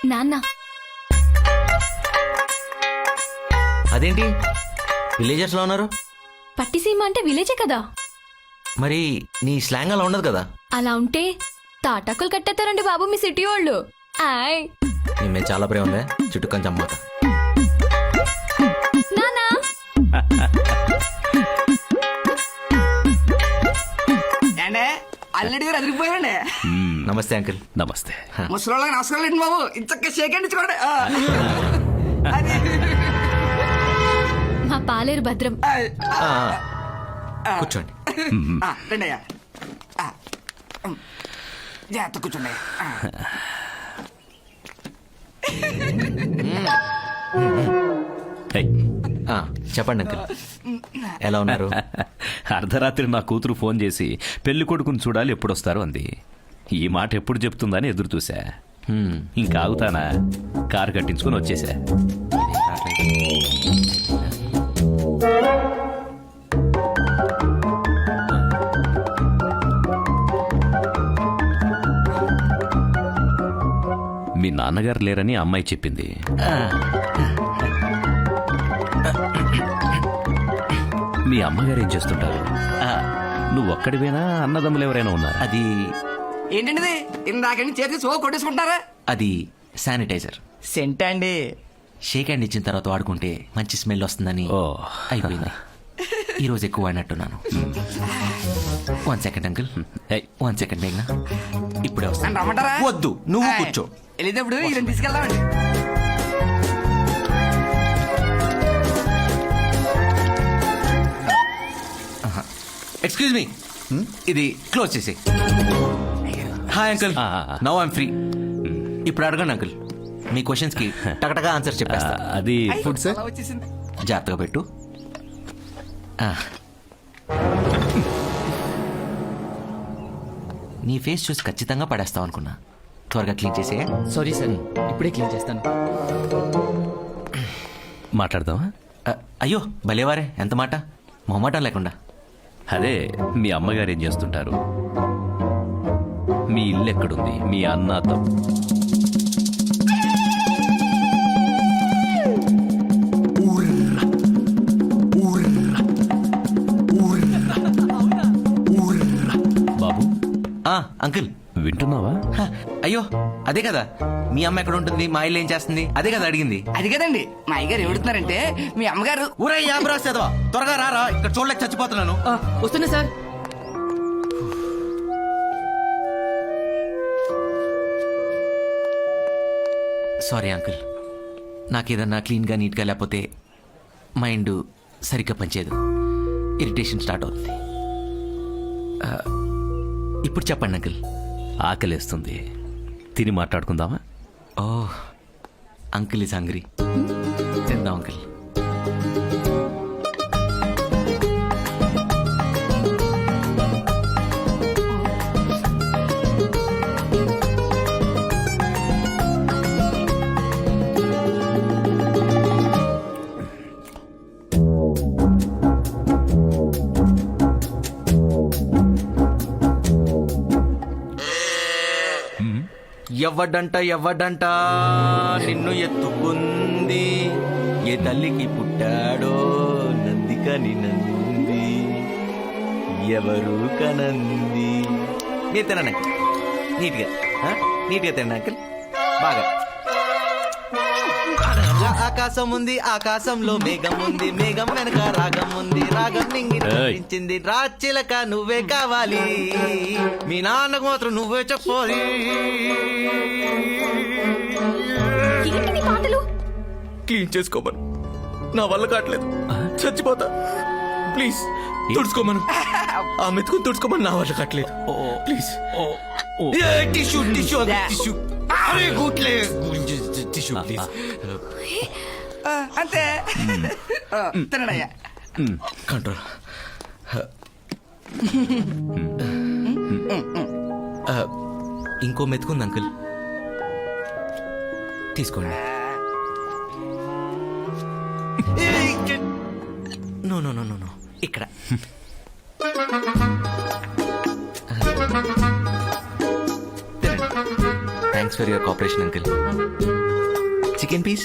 నాన్న. అదేంటి విలేజర్స్ లో ఉన్నారు? పట్టిసీమ అంటే విలేజే కదా. మరి నీ స్లాంగ్ అలా ఉండదు కదా. అలా ఉంటే తాటాకులు కట్టేస్తారండి బాబు మీ సిటీ వాళ్ళు. ఆయ్ నీ మీద చాలా ప్రేమ ఉందే, చుట్టూ కొంచెం అమ్మాట. నానా ఏండే అల్లడి గారు అదిరిపోయాడే. నమస్తే అంకుల్. నమస్తే. ముసలోళ్ళకి నమస్కారం లేండి బాబు, ఇంతక్క షేక్ అండి చూడండి. మా పాలేరు భద్రం. కూర్చోండి. రండి అయ్యా, జాగ్రత్త కూర్చోండి. హే, ఆ, చెప్పండి అంకుల్, ఎలా ఉన్నారు? అర్ధరాత్రి నా కూతురు ఫోన్ చేసి పెళ్లి కొడుకుని చూడాలి ఎప్పుడొస్తారు అంది. ఈ మాట ఎప్పుడు చెప్తుందని ఎదురు చూసా. ఇంకా ఆగుతానా, కారు కట్టించుకుని వచ్చేసా. మీ నాన్నగారు లేరని అమ్మాయి చెప్పింది. మీ అమ్మగారు ఏం చేస్తుంటారు? నువ్వు ఒక్కడివేనా, అన్నదమ్ములు ఎవరైనా ఉన్నారా? అది ఏంటండి ఇందాక చేతి సో కొట్టేసుకుంటారా? అది శానిటైజర్. సెంట్ అండి. షేక్ హ్యాండ్ ఇచ్చిన తర్వాత వాడుకుంటే మంచి స్మెల్ వస్తుందని ఓ, అయిపోయింది. ఈ రోజు ఎక్కువ వాడినట్టున్నాను. 1 సెకండ్ అంకుల్, 1 సెకండ్ మేఘ్నా, ఇప్పుడే వస్తాను. నన్ను రమ్మంటారా? వద్దు, నువ్వు కూర్చో. వెళ్ళేటప్పుడు ఈయన తీసుకెళ్దామండి. ఎక్స్క్యూజ్ మీ, ఇది క్లోజ్ చేసి. Hi uncle, now I'm free. ఇప్పుడు అడగండి అంకుల్, మీ క్వశ్చన్స్ కి టకటగా ఆన్సర్ చెప్పేస్తా. అది ఫుడ్ సార్ వచ్చేసింది. జాగ్రత్తగా పెట్టు. నీ ఫేస్ చూసి ఖచ్చితంగా పడేస్తావు అనుకున్నా. త్వరగా క్లీన్ చేసే. సారీ సార్, ఇప్పుడే క్లీన్ చేస్తాను. మాట్లాడదామా? అయ్యో భలేవారే, ఎంత మాట, మొహమాటం లేకుండా. అదే, మీ అమ్మగారు ఏం చేస్తుంటారు? మీ ఇల్లు ఎక్కడుంది? మీ అన్న బాబు, అంకుల్ వింటున్నావా? అయ్యో అదే కదా, మీ అమ్మ ఎక్కడ ఉంటుంది, మా ఇల్లు ఏం చేస్తుంది, అదే కదా అడిగింది. అది కదండి, మా అయ్యగారు ఏడుతున్నారంటే మీ అమ్మగారు. ఊరే యాబ్రాసేదవా, త్వరగా రారా, ఇక్కడ చూడలేక చచ్చిపోతున్నాను. వస్తున్నా సార్. సారీ అంకుల్, నాకేదన్నా క్లీన్గా నీట్గా లేకపోతే మైండ్ సరిగ్గా పనిచేయదు, ఇరిటేషన్ స్టార్ట్ అవుతుంది. ఇప్పుడు చెప్పండి అంకుల్. ఆకలేస్తుంది, తిని మాట్లాడుకుందామా? ఓ, అంకుల్ ఇస్ హంగ్రీ. తిందాం అంకుల్. ఎవ్వడంట ఎవ్వడంట నిన్ను ఎత్తుకుంది, ఏ తల్లికి పుట్టాడో నందికని నంది, ఎవరు కనంది. మీరు తినండి అంకుల్, నీట్గా నీట్గా తినండి అంకుల్, బాగా. ఆకాశం ఉంది, ఆకాశంలో మేఘం ఉంది, మేఘం వెనక రాగం ఉంది, రాగం నింగించింది, రాచిలక నువ్వే కావాలి, మీ నాన్నకు మాత్రం నువ్వే చెప్పాలి. ఏంటి పాటలు? క్లీన్ చేసుకోమను, నా వల్ల కావట్లేదు, చచ్చిపోతా. ప్లీజ్ తుడుచుకోమను, ఆ మెతుకుని తుడుచుకోమని, నా వల్ల కావట్లేదు. Please tissue tissue tissue tissue please. అంతే తినడు అయ్యా. కంట్రోల్. ఇంకో మెతుకుంది అంకుల్, తీసుకోండి. No no no no no, ఇక్కడ. Thank thanks for your cooperation uncle. Chicken piece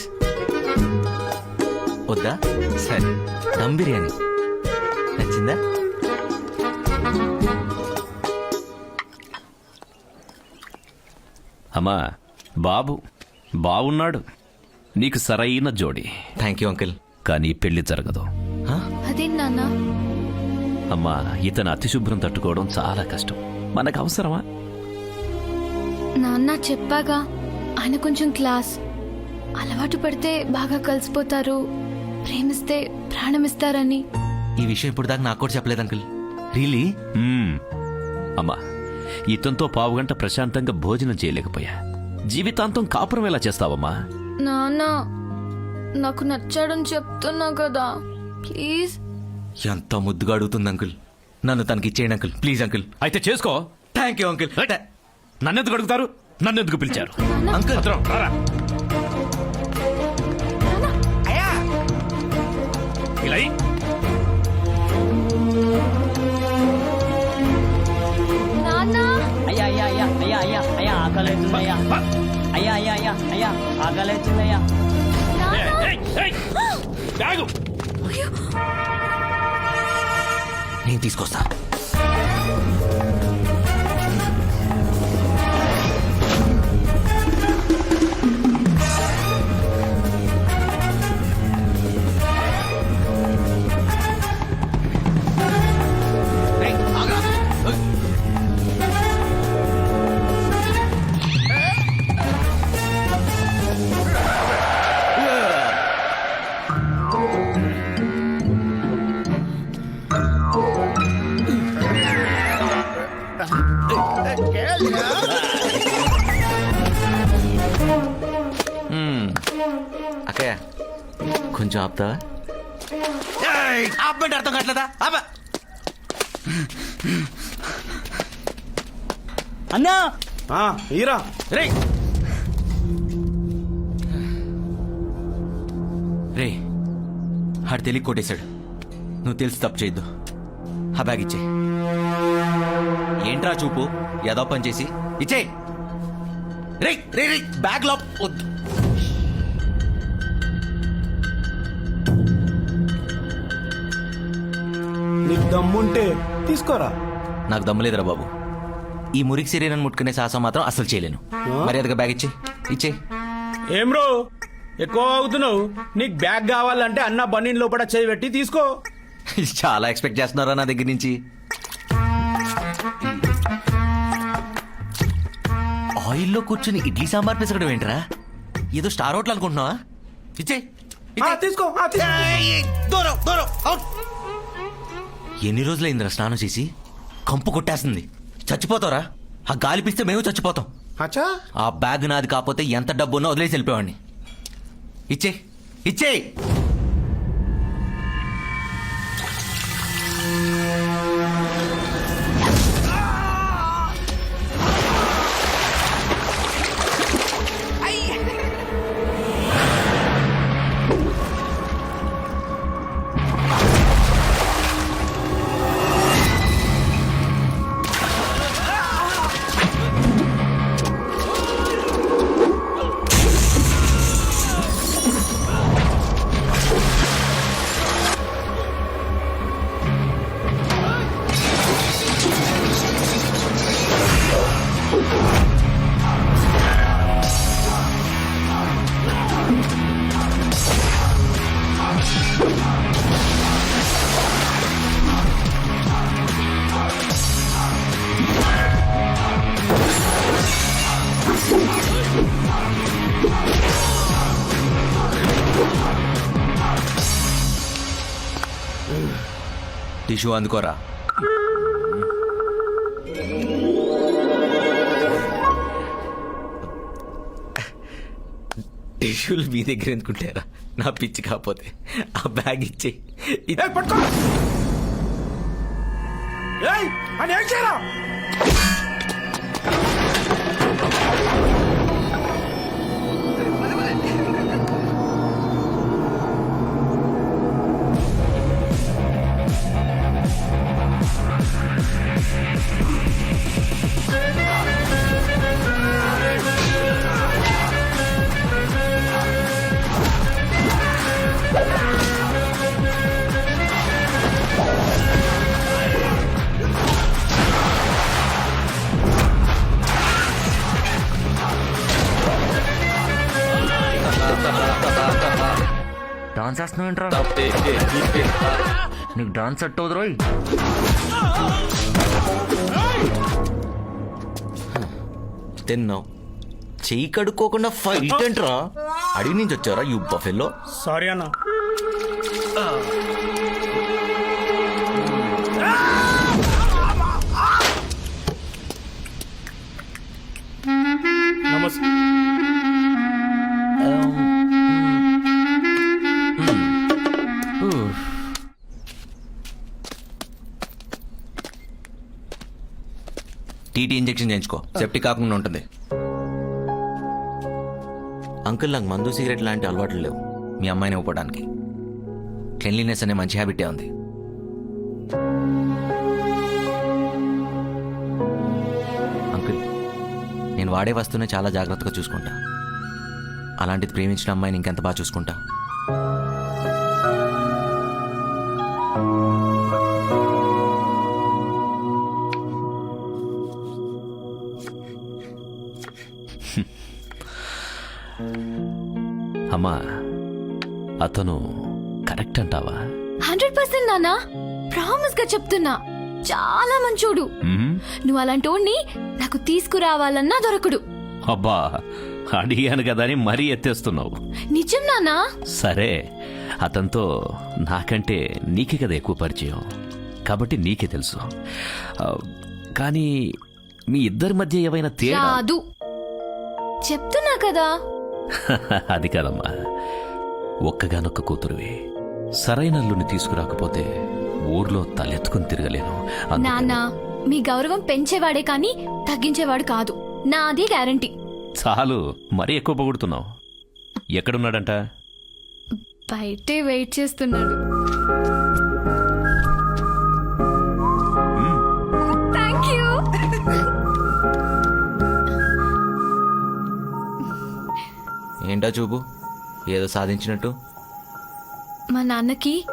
వద్దా? సరే, దమ్ బిర్యానీ నచ్చిందా? అమ్మా బాబు బాగున్నాడు, నీకు సరైన జోడి. Thank you uncle. కానీ పెళ్లి జరగదు. అదేం నాన్న? అమ్మా ఇతను అతిశుభ్రం తట్టుకోవడం చాలా కష్టం. మనకు అవసరమా? నాన్న చెప్పాగా, ఆయన కొంచెం క్లాస్. అలవాటు పడితే బాగా కలిసిపోతారు, ప్రేమిస్తే ప్రాణమిస్తారని. ఈ విషయం ఇప్పుడు దాకా నాకు కూడా చెప్పలేదు అంకుల్. రియలీ? అమ్మా ఇతనితో పావుగంట ప్రశాంతంగా భోజనం చేయలేకపోయా. జీవితాంతం కాపురం ఎలా చేస్తావమ్మా? నాన్న నాకు నచ్చాడని చెప్తున్నా కదా, ప్లీజ్. ఎంత ముద్దుగా అడుగుతుంది అంకుల్. నన్ను తనకి ఇచ్చేయండి అంకుల్, ప్లీజ్ అంకుల్. అయితే చేసుకో. Thank you uncle. నన్నెందుకు అడుగుతారు? నన్నెందుకు పిలిచారు? అంకుల్ భద్రం, రారా. అయ్యా ఇలా అయ్యి. నాన్న అయ్యా అయ్యా అయ్యా అయ్యా అయ్యా అయ్యా ఆకలేస్తుందయ్యా. అయ్యా అయ్యా అయ్యా అయ్యా ఆకలేస్తుందయ్యా. ఏయ్, ఏయ్, ఆగు. నేను తీసుకొస్తా. అక్కయ్య కొంచెం ఆపుతావా? ఆపమంటే అర్థం కావట్లేదా? ఆప. అన్నా ఈరా రే రే ఆడు తెలియ కొట్టేశాడు. నువ్వు తెలిసి తప్పు చేయొద్దు. ఆ బ్యాగ్ ఇచ్చే. ఏంట్రా చూపు ఏదో పని చేసి ఇచ్చే. రే రే రే బ్యాగ్ లో వద్దు. నీకు దమ్ముంటే తీసుకోరా. నాకు దమ్ములేదురా బాబు. ఈ మురికి శరీరాన్ని ముట్టుకునే సాహసం మాత్రం అసలు చేయలేను. మర్యాదగా బ్యాగ్ ఇచ్చే. ఏం రో ఎక్కువ అవుతున్నావు? నీకు బ్యాగ్ కావాలంటే అన్న బన్నీని లోపల చేయి పెట్టి తీసుకో. చాలా ఎక్స్పెక్ట్ చేస్తున్నారా నా దగ్గర నుంచి? ఆయిల్లో కూర్చుని ఇడ్లీ సాంబార్ పిసకడం ఏంట్రా? ఏదో స్టార్ హోటల్ అనుకుంటున్నావా? ఇచ్చే. తీసుకో. దూరం దూరం అవుట్. ఎన్ని రోజులైందిరా స్నానం చేసి? కంపు కొట్టేస్తుంది. చచ్చిపోతావురా. ఆ గాలి పిస్తే మేము చచ్చిపోతాం. అచ్చా ఆ బ్యాగ్ నాది కాకపోతే ఎంత డబ్బు ఉన్నా వదిలేసి వెళ్ళిపోయాడిని. ఇచ్చే. టిష్యూ అందుకోరా. టిష్యూలు మీ దగ్గర ఎందుకుంటారా? నా పిచ్చి కాకపోతే ఆ బ్యాగ్ ఇచ్చే. పట్టుకో. అని ఏం చేయరా? డాన్స్ వేస్తున్నావు ఏంట్రా నీకు డాన్స్ సెట్ అవుదు రోయ్ తిన్నావు చెయ్యి కడుక్కోకుండా ఫైట్ ఏంట్రా అడిగి నుంచి వచ్చారా యూ బఫెల్లో సారీ అన్న. నమస్తే. టీటీ ఇంజెక్షన్ చేయించుకో సెప్టిక్ కాకుండా ఉంటుంది. అంకుల్ నాకు మందు సిగరెట్ లాంటి అలవాట్లు లేవు మీ అమ్మాయిని ఇవ్వడానికి. క్లెన్లీనెస్ అనే మంచి హ్యాబిటే ఉంది. అంకుల్ నేను వాడే వస్తువునే చాలా జాగ్రత్తగా చూసుకుంటా. అలాంటిది ప్రేమించిన అమ్మాయిని ఇంకెంత బాగా చూసుకుంటా. అమ్మా అతను కరెక్ట్ అంటావా? 100% నాన్న, ప్రామిస్ గా చెప్తున్నా. చాలా మంచోడు. మ్మ్? నువ్వు అలాంటి వాడిని నాకు తీసుకురావాలన్నా దొరకడు. అబ్బా అడిగాను కదా అని మరీ ఎత్తేస్తున్నావు. నిజం నాన్నా. సరే అతనితో నాకంటే నీకే కదా ఎక్కువ పరిచయం కాబట్టి నీకే తెలుసు. ఆ, కానీ మీ ఇద్దరి మధ్య ఏవైనా తేడా రాదు చెప్తున్నా కదా. అది కాదమ్మా, ఒక్కగానొక్క కూతురువి. సరైన అల్లుని తీసుకురాకపోతే ఊర్లో తలెత్తుకుని తిరగలేను. అందుకని- నాన్న మీ గౌరవం పెంచేవాడే కానీ తగ్గించేవాడు కాదు. నాది గ్యారంటీ. చాలు మరీ ఎక్కువ పొగుడుతున్నావు. ఎక్కడున్నాడంట? బయటే వెయిట్ చేస్తున్నాడు. Thank you. ఏంటా చూపు ఏదో సాధించినట్టు. మా నాన్నకి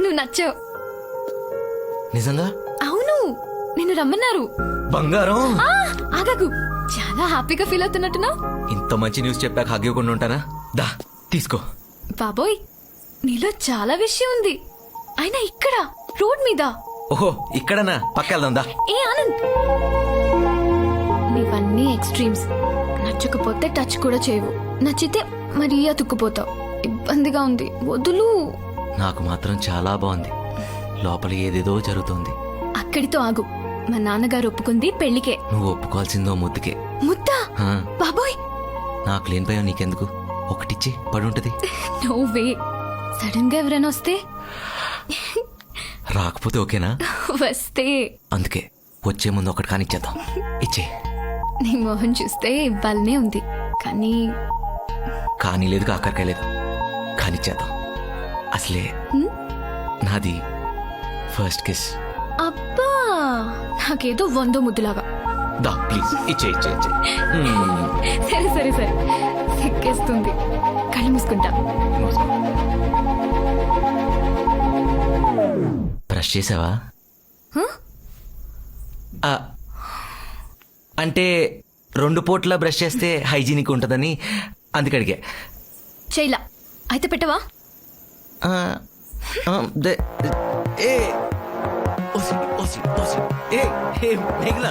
నువ్వు నచ్చావు. నిజంగా? అవును, నిన్ను రమ్మన్నారు. బంగారం. ఆ, ఆగకు. చాలా హ్యాపీగా ఫీల్ అవుతున్నట్టున్నావు. ఇంత మంచి న్యూస్ చెప్పాక హగ్గివ్వకుండా ఉంటానా? దా తీసుకో. బాబోయ్, నీలో చాలా విషయం ఉంది. అయినా ఇక్కడ రోడ్ మీద. ఓహో ఇక్కడనా? పక్కెళ్దాం దా. ఏ ఆనంద్, నీవన్నీ ఎక్స్ట్రీమ్స్. నచ్చకపోతే టచ్ కూడా చేయవు, నచ్చితే మరీ అతుక్కుపోతావు. ఇబ్బందిగా ఉంది, వదులు. నాకు మాత్రం చాలా బాగుంది. లోపల ఏదేదో జరుగుతోంది. అక్కడితో ఆగు. మా నాన్నగారు ఒప్పుకుంది పెళ్లికే. నువ్వు ఒప్పుకోవాల్సిందో ముద్దుకే. ముద్దా? ఆ, బాబోయ్, నాకు లేనిపోయావు నీకెందుకు? ఒకటిచ్చి పడుంటది. No way. సడన్ గా ఎవరైనా వస్తే? రాకపోతే ఓకేనా? వస్తే అందుకే వచ్చే ముందు ఒకటి కానిచ్చేద్దాం. ఇచ్చే. నీ మొహం చూస్తే ఇవ్వాలనే ఉంది, కానీ కానీ లేదు కాకరకాయ లేదు. కానిచ్చేద్దాం. అసలే హ్మ్? నాది ఫస్ట్ కిస్. అబ్బా, నాకేదో 100 ముద్దులాగా. దా ప్లీజ్ ఇచ్చే ఇచ్చే ఇచ్చే. సరే సరే సరే, సిక్కేస్తుంది. కళ్ళు మూసుకుంటా. బ్రష్ చేసావా? హ? ఆ, అంటే 2 పూట్ల బ్రష్ చేస్తే హైజీనిక్ ఉంటుందని అందుకడిగా. చేయలా అయితే పెట్టవా? ఆ, ఆ, దే- ఏ ఓసి ఓసి ఓసి ఏ ఏ మేఘనా